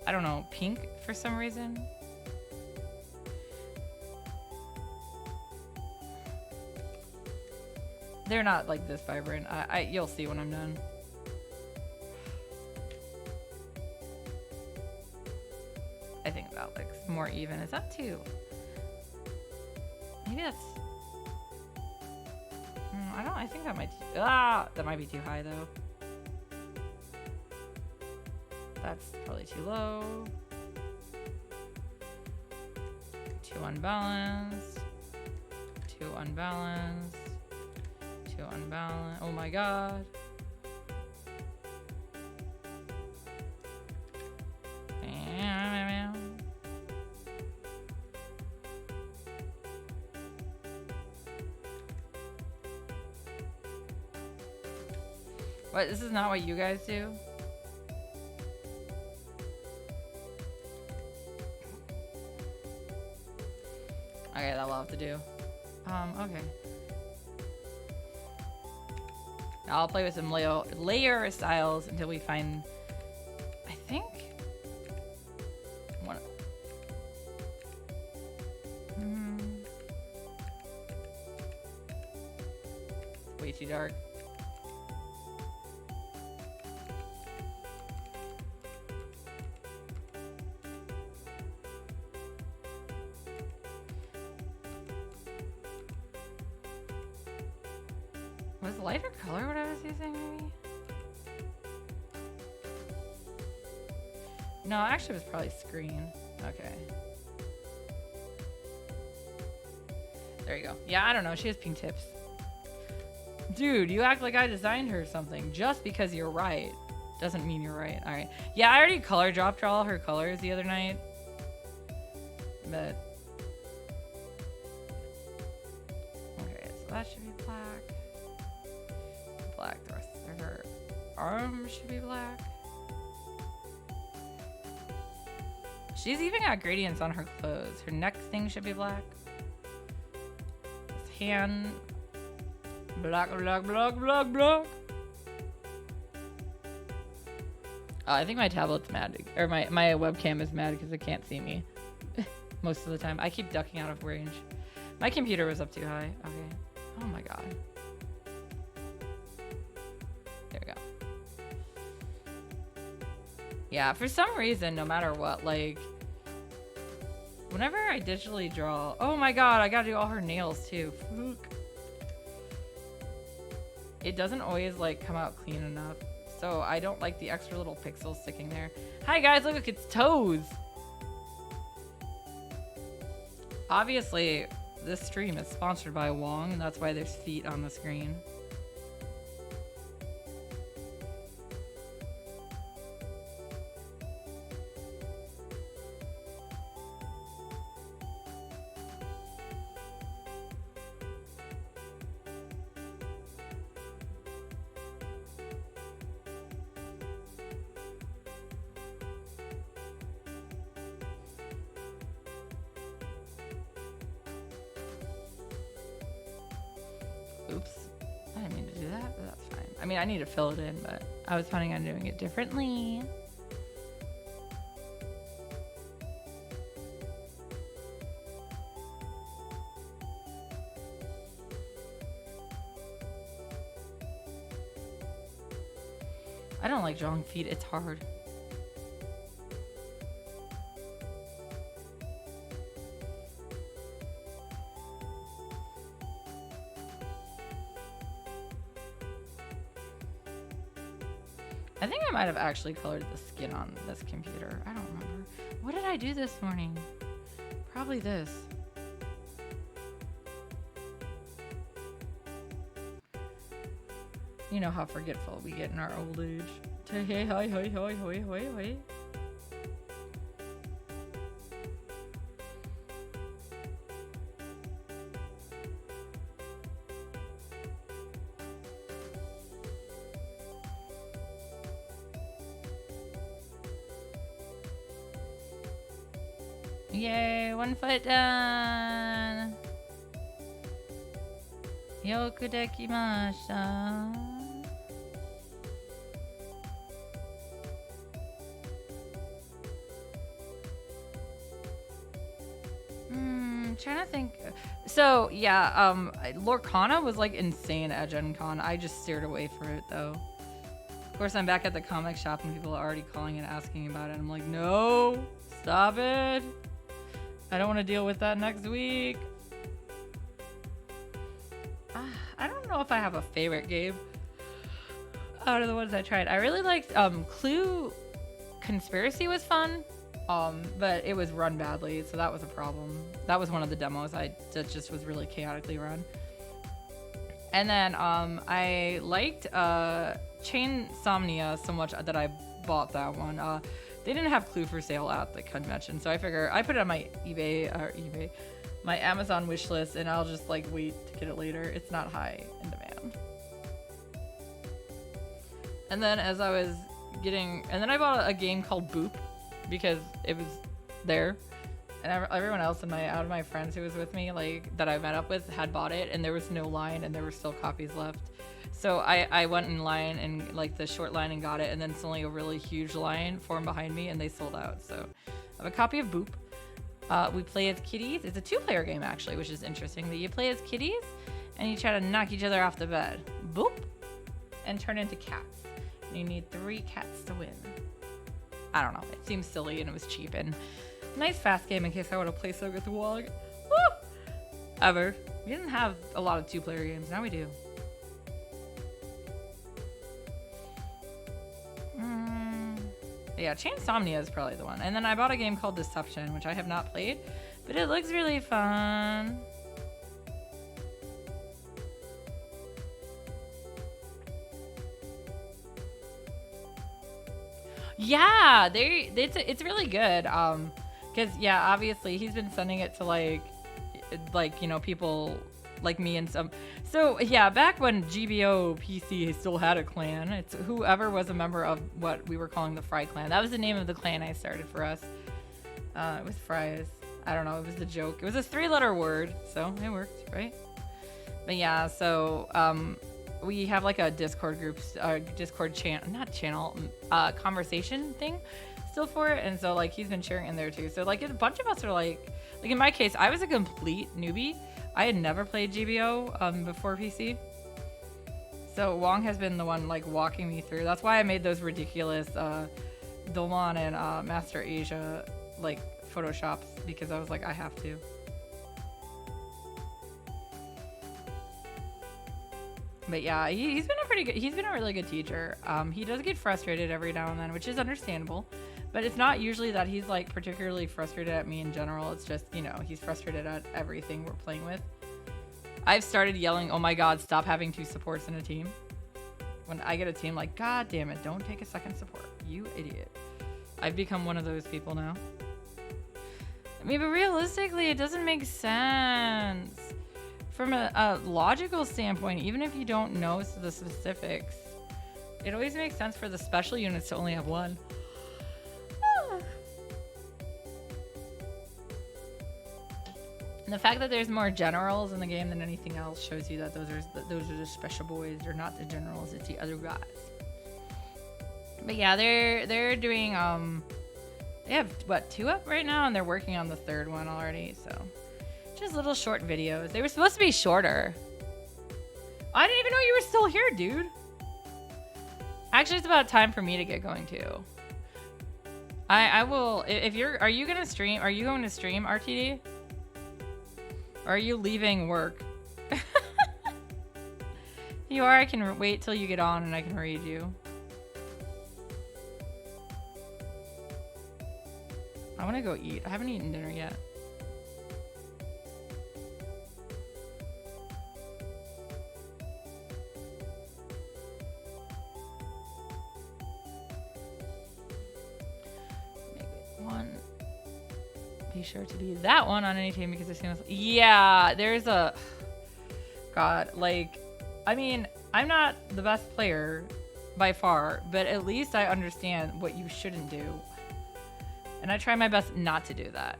I don't know, pink for some reason. They're not like this vibrant. You'll see when I'm done. I think that looks more even. Is that too? Maybe that's... I think that might... that might be too high though. That's probably too low. Too unbalanced. Too unbalanced. Too unbalanced. Oh my god. What? This is not what you guys do? Okay, that will have to do. Okay. I'll play with some layer styles until we find, I think, one. Way too dark. Was lighter color what I was using, maybe? No, actually it was probably screen. Okay. There you go. Yeah, I don't know. She has pink tips. Dude, you act like I designed her something. Just because you're right doesn't mean you're right. All right. Yeah, I already color dropped all her colors the other night. But... okay, so that should be black. Black. The rest of her arms should be black. She's even got gradients on her clothes. Her neck thing should be black. This hand... black, black, black, black, black. I think my tablet's mad, or my webcam is mad because it can't see me most of the time. I keep ducking out of range. My computer was up too high. Okay. Oh my god. There we go. Yeah, for some reason, no matter what, like, whenever I digitally draw... oh my god, I gotta do all her nails too. Fuck. It doesn't always, like, come out clean enough. So I don't like the extra little pixels sticking there. Hi guys, look, it's toes! Obviously, this stream is sponsored by Wong, and that's why there's feet on the screen. Oops. I didn't mean to do that, but that's fine. I mean, I need to fill it in, but I was planning on doing it differently. I don't like drawing feet. It's hard. I think I might have actually colored the skin on this computer. I don't remember. What did I do this morning? Probably this. You know how forgetful we get in our old age. Hey, hi, hi, hi, hi, hi, hi. Yay, 1 foot done. Yoku dekimashita. Trying to think. So yeah, Lorcana was like insane at Gen Con. I just steered away from it though. Of course, I'm back at the comic shop and people are already calling and asking about it. I'm like, no, stop it. I don't want to deal with that next week. I don't know if I have a favorite game out of the ones I tried. I really liked Clue Conspiracy was fun, but it was run badly, so that was a problem. That was one of the demos that just was really chaotically run. And then I liked Chainsomnia so much that I bought that one. They didn't have Clue for sale at the convention, so I figure I put it on my my Amazon wish list, and I'll just like wait to get it later. It's not high in demand. And then as I was and then I bought a game called Boop because it was there, and everyone else out of my friends who was with me, like that I met up with, had bought it, and there was no line, and there were still copies left. So I went in line and like the short line and got it, and then suddenly a really huge line formed behind me and they sold out. So I have a copy of Boop. We play as kitties. It's a 2-player game actually, which is interesting. That you play as kitties and you try to knock each other off the bed. Boop! And turn into cats. And you need 3 cats to win. I don't know. It seems silly and it was cheap and nice fast game in case I want to play so with Wong. Woo! Ever. We didn't have a lot of 2-player games. Now we do. yeah, Chainsomnia is probably the one. And then I bought a game called Deception, which I have not played, but it looks really fun. Yeah, it's really good. Because yeah, obviously he's been sending it to like you know, people like me and some. So yeah, back when GBO PC still had a clan, it's whoever was a member of what we were calling the Fry clan. That was the name of the clan I started for us. It was Fries. I don't know. It was the joke. It was a 3-letter word, so it worked, right? But yeah, so we have like a Discord group, Discord channel, not channel, conversation thing still for it, and so like he's been sharing in there too. So like a bunch of us are like in my case, I was a complete newbie. I had never played GBO before PC. So Wong has been the one like walking me through. That's why I made those ridiculous Dolmon and Master Asia like photoshops, because I was like, I have to. But yeah, he's been a really good teacher. He does get frustrated every now and then, which is understandable. But it's not usually that he's like particularly frustrated at me in general. It's just, you know, he's frustrated at everything we're playing with. I've started yelling, oh my god, stop having 2 supports in a team. When I get a team, like, god damn it, don't take a second support, you idiot. I've become one of those people now. I mean, but realistically, it doesn't make sense. From a logical standpoint, even if you don't know the specifics, it always makes sense for the special units to only have 1. And the fact that there's more generals in the game than anything else shows you that those are the special boys. They're not the generals, it's the other guys. But yeah, they're doing they have what, 2 up right now, and they're working on the 3rd one already, so just little short videos. They were supposed to be shorter. I didn't even know you were still here, dude. Actually, it's about time for me to get going too. I will, if you're, are you going to stream RTD? Or are you leaving work? You are. I can wait till you get on and I can read you. I want to go eat. I haven't eaten dinner yet. Be sure to be that one on any team, because it seems, yeah, there's a god, like, I mean, I'm not the best player by far, but at least I understand what you shouldn't do, and I try my best not to do that.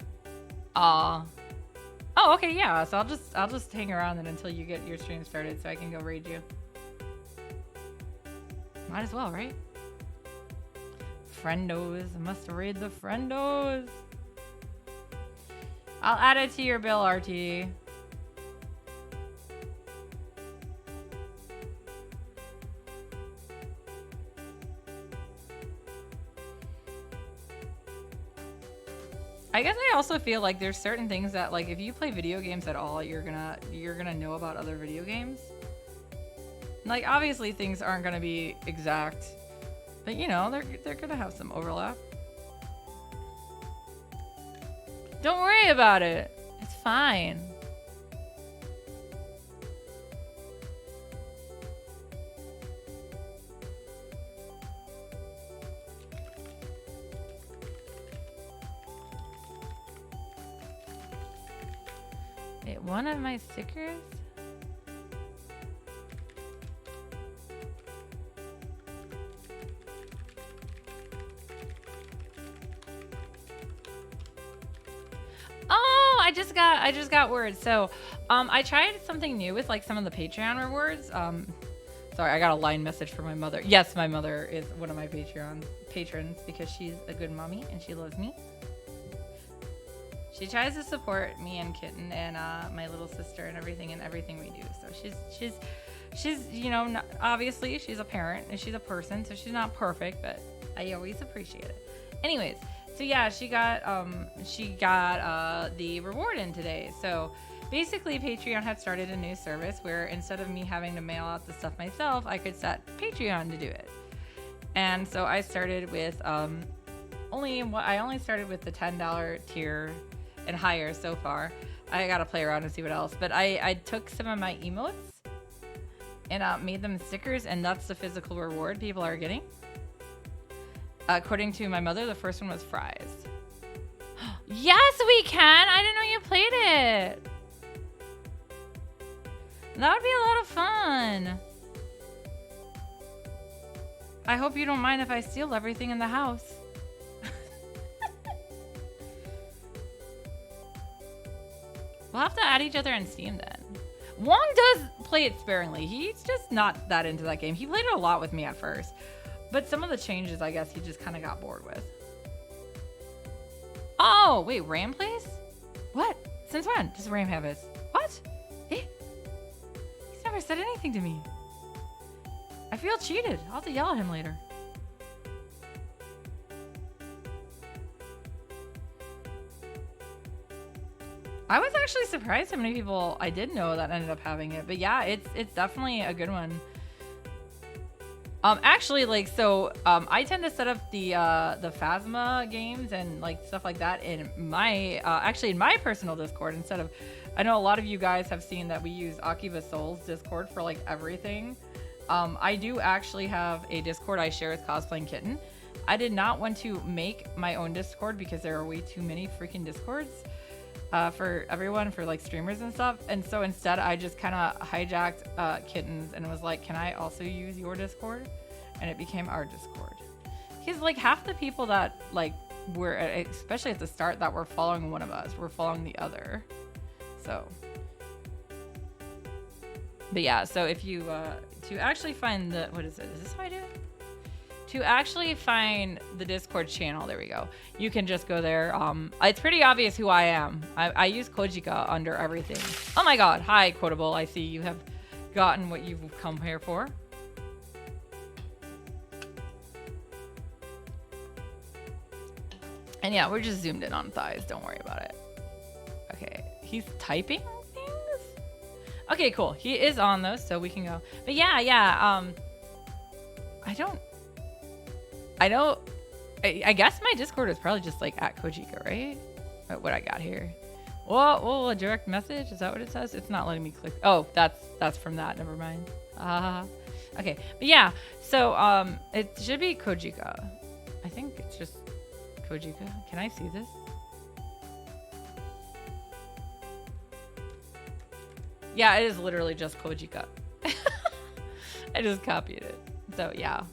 Oh, okay, yeah, so I'll just hang around then until you get your stream started so I can go raid you. Might as well, right? Friendos, I must raid the friendos. I'll add it to your bill, RT. I guess I also feel like there's certain things that, like, if you play video games at all, you're gonna know about other video games. Like, obviously things aren't gonna be exact, but you know, they're gonna have some overlap. Don't worry about it. It's fine. Wait, one of my stickers? I just got words. So, I tried something new with like some of the Patreon rewards. Sorry, I got a line message from my mother. Yes, my mother is one of my Patreon patrons because she's a good mommy and she loves me. She tries to support me and Kitten and my little sister and everything we do. So she's you know, obviously she's a parent and she's a person, so she's not perfect, but I always appreciate it. Anyways. So yeah, she got the reward in today. So basically Patreon had started a new service where instead of me having to mail out the stuff myself, I could set Patreon to do it. And so I started with I only started with the $10 tier and higher so far. I gotta play around and see what else. But I took some of my emotes and made them stickers, and that's the physical reward people are getting. According to my mother, the first one was fries. Yes, we can. I didn't know you played it. That would be a lot of fun. I hope you don't mind if I steal everything in the house. We'll have to add each other in Steam then. Wong does play it sparingly. He's just not that into that game. He played it a lot with me at first. But some of the changes, I guess, he just kind of got bored with. Oh, wait, Ram plays? What? Since when does Ram have his? What? Eh? He's never said anything to me. I feel cheated. I'll have to yell at him later. I was actually surprised how many people I did know that ended up having it. But yeah, it's definitely a good one. Actually, like, so I tend to set up the Phasma games and like stuff like that in my actually in my personal Discord instead of. I know a lot of you guys have seen that we use Akiba Soul's Discord for like everything. I do actually have a Discord I share with Cosplaying Kitten. I did not want to make my own Discord because there are way too many freaking Discords for everyone, for like streamers and stuff. And so instead I just kind of hijacked Kittens and was like, can I also use your Discord? And it became our Discord. Because like half the people that like were, especially at the start, that were following one of us were following the other. So, but yeah, so if you to actually find the, what is it? Is this how I do it? To actually find the Discord channel, there we go. You can just go there. It's pretty obvious who I am. I use Kojika under everything. Oh my god. Hi, Quotable. I see you have gotten what you've come here for. And yeah, we're just zoomed in on thighs. Don't worry about it. Okay. He's typing things? Okay, cool. He is on those, so we can go. But yeah. I guess my Discord is probably just like at Kojika, right? What I got here. Whoa, a direct message? Is that what it says? It's not letting me click. Oh, that's from that. Never mind. Okay, but yeah. So it should be Kojika. I think it's just Kojika. Can I see this? Yeah, it is literally just Kojika. I just copied it. So yeah.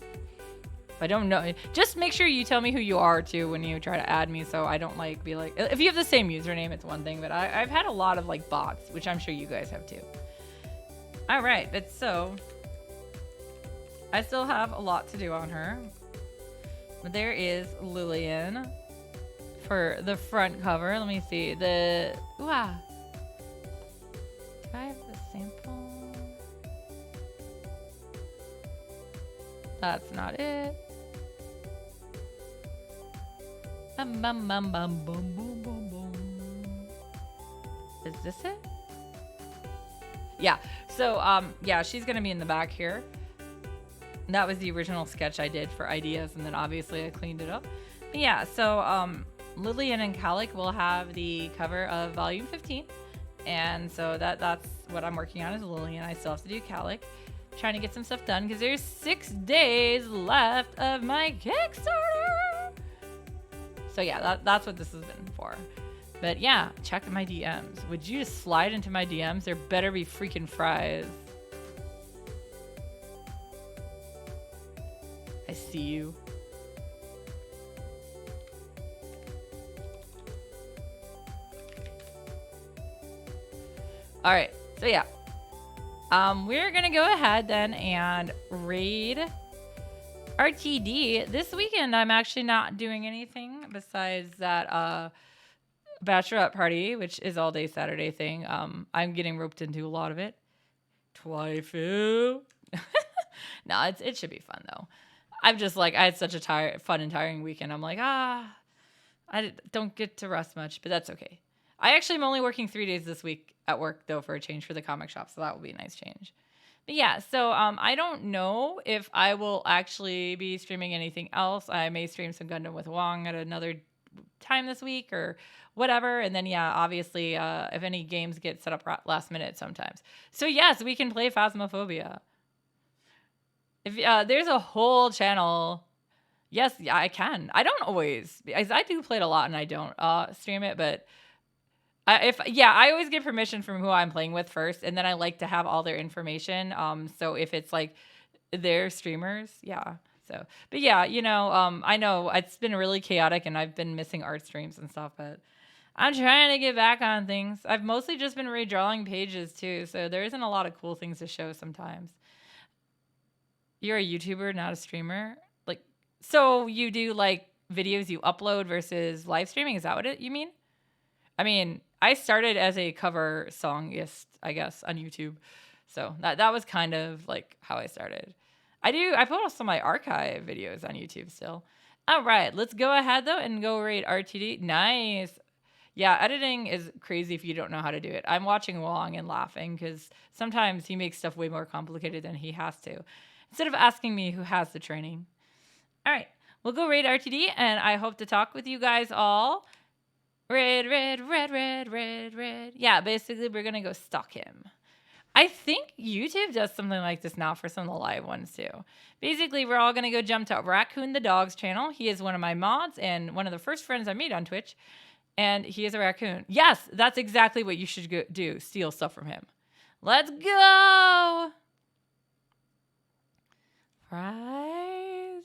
I don't know. Just make sure you tell me who you are too when you try to add me, so I don't like be like. If you have the same username, it's one thing, but I've had a lot of like bots, which I'm sure you guys have too. All right, but so I still have a lot to do on her. But there is Lillian for the front cover. Let me see the. Do I have the sample? That's not it. Bum, bum, bum, bum, bum, bum, bum, bum. Is this it? Yeah. So, yeah, she's gonna be in the back here. That was the original sketch I did for ideas, and then obviously I cleaned it up. But yeah, so Lillian and Calic will have the cover of Volume 15, and so that's what I'm working on is Lillian. I still have to do Calic. Trying to get some stuff done because there's 6 days left of my Kickstarter. So yeah, that's what this has been for. But yeah, check my DMs. Would you just slide into my DMs? There better be freaking fries. I see you. All right, so yeah. We're gonna go ahead then and raid RTD. This weekend, I'm actually not doing anything besides that bachelorette party, which is all day Saturday thing. I'm getting roped into a lot of it. Twaifu. No, it should be fun though. I'm just like, I had such a fun and tiring weekend. I'm like, I don't get to rest much, but that's okay. I actually am only working 3 days this week at work though for a change for the comic shop, so that will be a nice change. But yeah, so I don't know if I will actually be streaming anything else. I may stream some Gundam with Wong at another time this week or whatever. And then yeah, obviously, if any games get set up last minute sometimes. So yes, we can play Phasmophobia. If there's a whole channel. Yes, yeah, I can. I don't always, because I do play it a lot and I don't stream it, but I always get permission from who I'm playing with first, and then I like to have all their information. So if it's like their streamers, yeah. So, but yeah, I know it's been really chaotic, and I've been missing art streams and stuff, but I'm trying to get back on things. I've mostly just been redrawing pages too, so there isn't a lot of cool things to show sometimes. You're a YouTuber, not a streamer. Like, so you do like videos you upload versus live streaming? Is that what you mean? I mean, I started as a cover songist, I guess, on YouTube. So that was kind of like how I started. I put some of my archive videos on YouTube still. All right, let's go ahead though and go rate RTD. Nice. Yeah, editing is crazy if you don't know how to do it. I'm watching Wong and laughing because sometimes he makes stuff way more complicated than he has to. Instead of asking me who has the training. All right, we'll go rate RTD, and I hope to talk with you guys all. Red, red, red, red, red, red. Yeah, basically we're going to go stalk him. I think YouTube does something like this now for some of the live ones too. Basically, we're all going to go jump to Raccoon the Dog's channel. He is one of my mods and one of the first friends I made on Twitch. And he is a raccoon. Yes, that's exactly what you should do. Steal stuff from him. Let's go! Fries.